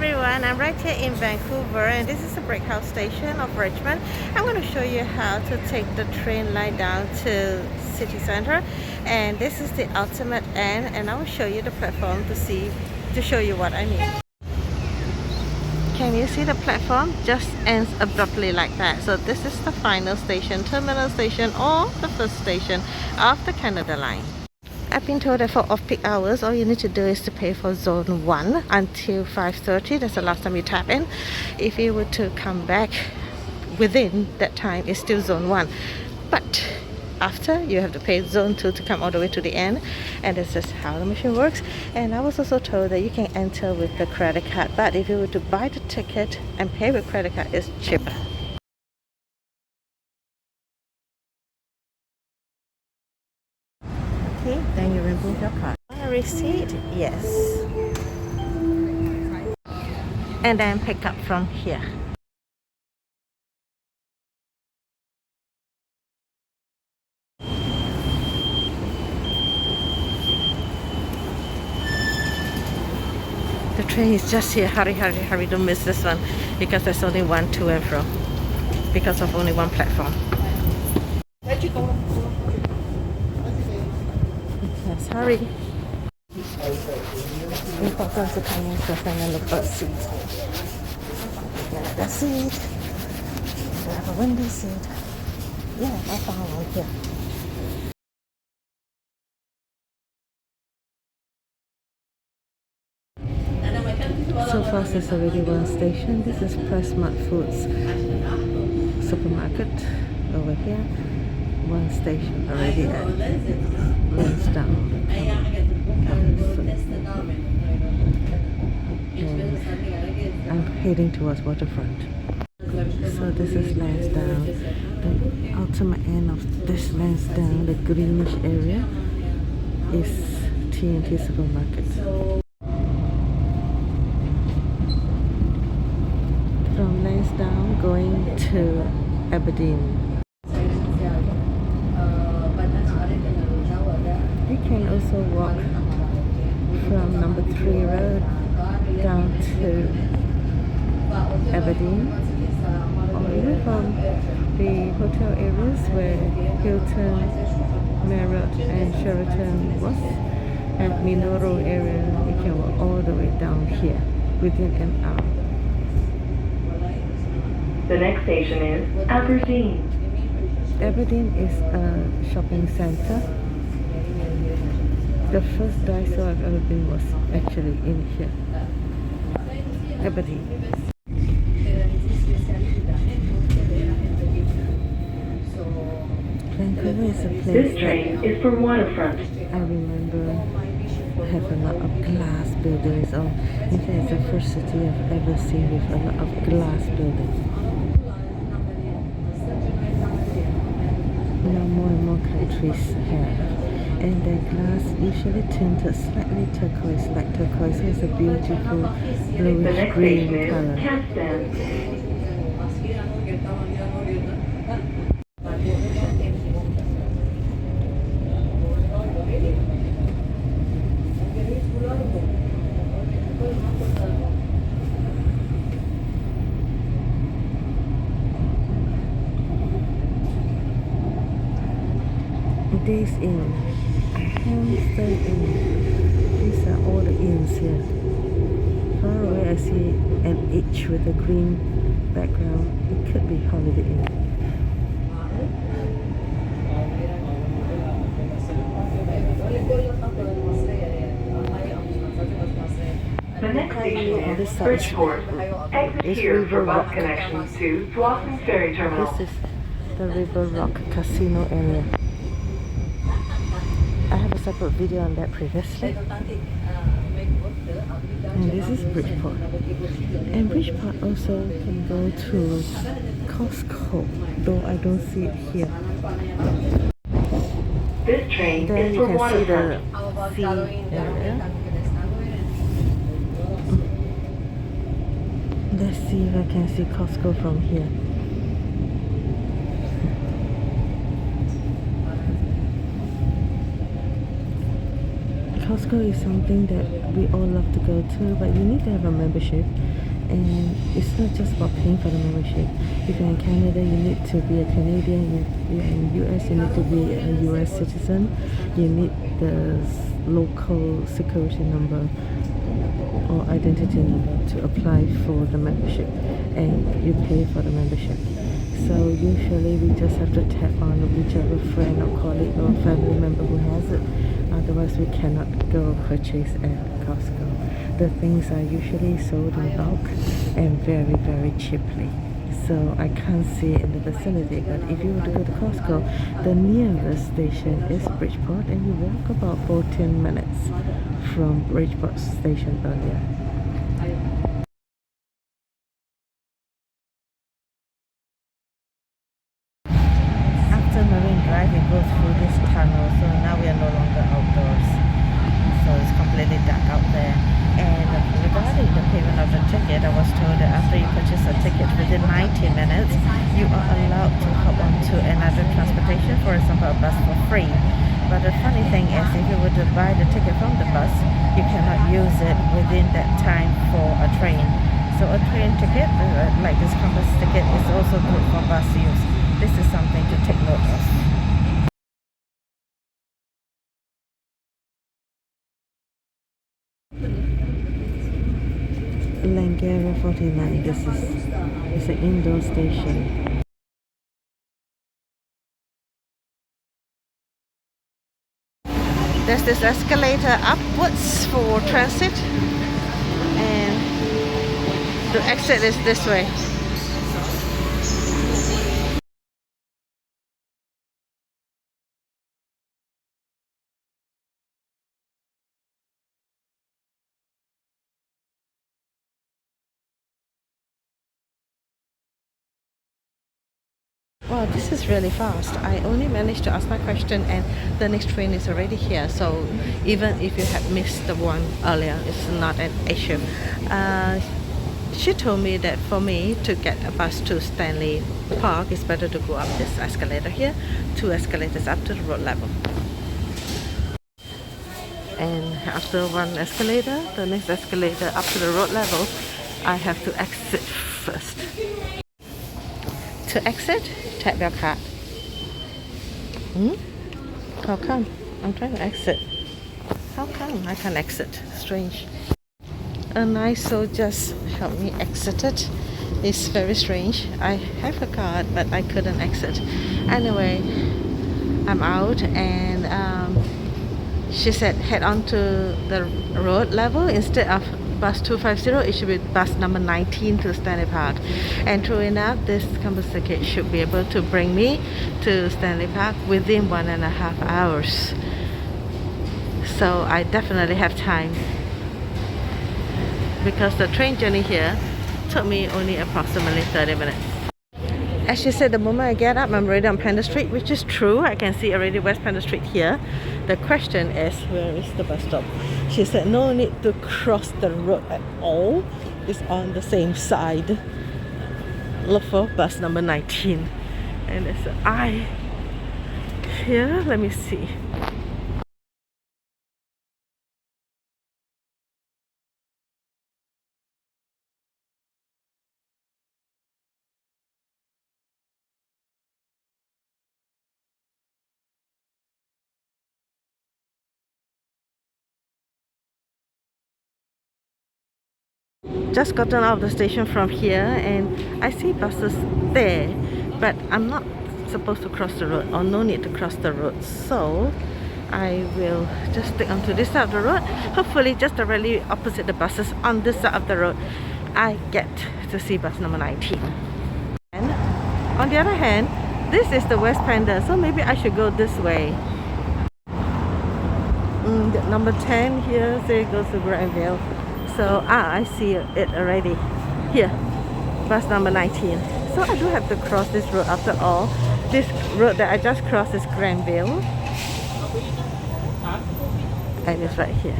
everyone, I'm right here in Vancouver and this is the Brighouse station of Richmond. I'm going to show you how to take the train line down to city center, and this is the ultimate end, and I will show you the platform to show you what I mean. Can you see the platform just ends abruptly like that? So this is the final station, terminal station, or the first station of the Canada line. I've been told that for off-peak hours, all you need to do is to pay for zone 1 until 5:30. That's the last time you tap in. If you were to come back within that time, it's still zone 1. But after, you have to pay zone 2 to come all the way to the end. And this is how the machine works. And I was also told that you can enter with the credit card. But if you were to buy the ticket and pay with credit card, it's cheaper. Okay, then you remove your card. Receipt, yes. And then pick up from here. The train is just here. Hurry, hurry, hurry, don't miss this one, because there's only one to and fro because of only one platform. Yes, hurry. Important to come in to find a local seat. Another seat. We have a window seat. Yeah, I found one here. So far, there's already one station. This is Smart Foods supermarket over here. One station already at Lansdowne. I'm heading towards Waterfront. So this is Lansdowne. The ultimate end of this Lansdowne, the greenish area, is T&T supermarket. From Lansdowne going to Aberdeen. You can also walk from number 3 road down to Aberdeen, or even from the hotel areas where Hilton, Marriott and Sheraton was, and Minoru area. You can walk all the way down here within an hour. The next station is Aberdeen. Aberdeen is a shopping center. The first Daiso I've ever been was actually in here. Aberdeen. Vancouver is a place This train is for Waterfront. I remember have a lot of glass buildings. In fact, it's the first city I've ever seen with a lot of glass buildings. Now more and more countries have. And the glass usually tinted slightly turquoise, like turquoise has a beautiful bluish green color. Days Inn, Hampton Inn. These are all the inns here. Far away I see an H with a green background. It could be Holiday Inn. The next station is Bridgeport. Exit here for bus connections to Blossom Ferry Terminal. This is the River Rock Casino area. I have a separate video on that previously. And this is Bridgeport. And Bridgeport also can go to Costco, though I don't see it here. This train There is you for can see the Waterfront. sea area. Let's see if I can see Costco from here. Costco is something that we all love to go to, but you need to have a membership. And it's not just about paying for the membership. If you're in Canada, you need to be a Canadian. If you're in US, you need to be a US citizen. You need the local security number or identity number to apply for the membership, and you pay for the membership. So usually we just have to tap on whichever friend or colleague or family member who has it. Otherwise we cannot go purchase at Costco. The things are usually sold in bulk and very, very cheaply. So I can't see it in the vicinity, but if you were to go to Costco, the nearest station is Bridgeport, and you walk about 14 minutes from Bridgeport station earlier. After Marine Drive, we go through this tunnel, so now we are no longer outdoors. So it's completely dark out there. And regarding the payment of the ticket, I was told that after you purchase a ticket within 90 minutes, you are allowed to hop onto another transportation, for example, a bus for free. But the funny thing is, if you were to buy the ticket from the bus, you cannot use it within that time for a train. So a train ticket, like this compass ticket, is also good for bus use. This is something to take note of. Langara 49, this is an indoor station. There's this escalator upwards for transit, and the exit is this way. Wow, this is really fast. I only managed to ask my question and the next train is already here. So even if you have missed the one earlier, it's not an issue. She told me that for me to get a bus to Stanley Park, it's better to go up this escalator here, 2 escalators up to the road level. And after one escalator, the next escalator up to the road level, I have to exit first. To exit, tap your card. How come? I'm trying to exit. How come I can't exit? Strange. A nice soul just helped me exit it. It's very strange. I have a card, but I couldn't exit. Anyway, I'm out, and she said head on to the road level instead of bus 250. It should be bus number 19 to Stanley Park. And true enough, this campus ticket should be able to bring me to Stanley Park within 1.5 hours. So I definitely have time, because the train journey here took me only approximately 30 minutes. As she said, the moment I get up, I'm already on Panda Street, which is true. I can see already West Panda Street here. The question is, where is the bus stop? She said no need to cross the road at all. It's on the same side. Look for bus number 19. And there's an I here. Let me see. Just gotten out of the station from here, and I see buses there, but I'm not supposed to cross the road, or no need to cross the road, so I will just stick onto this side of the road. Hopefully just directly opposite the buses on this side of the road, I get to see bus number 19. And on the other hand, this is the West Panda, so maybe I should go this way. The number 10 here say goes to Granville. So I see it already here, bus number 19. So I do have to cross this road after all. This road that I just crossed is Granville, and it's right here.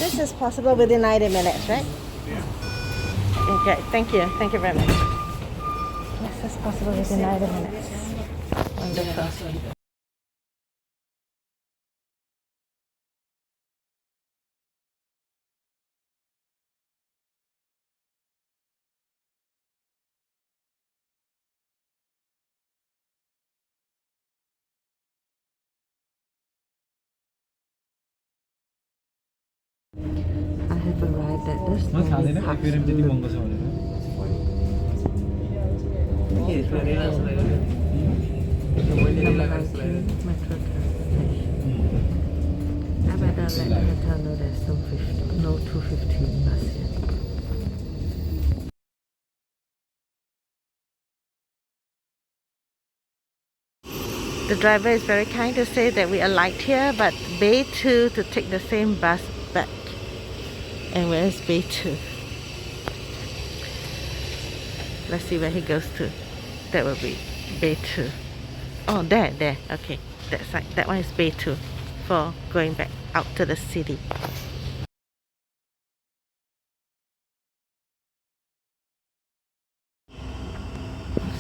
This is possible within 90 minutes, right? Okay, thank you. Thank you very much. This is possible within 90 minutes. Wonderful. I have arrived at this Stanley Park. I better let the hotel know there's no 2:15 bus here. The driver is very kind to say that we alight here, but Bay 2 to take the same bus back. And where is Bay 2? Let's see where he goes to. That will be Bay 2. Oh, there. Okay, that side. That one is Bay 2 for going back out to the city.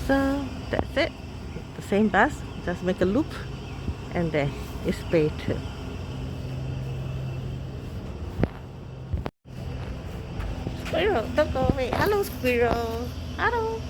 So that's it. The same bus, just make a loop, and there is Bay 2. Squirrel, don't go away. Hello, squirrel. Hello.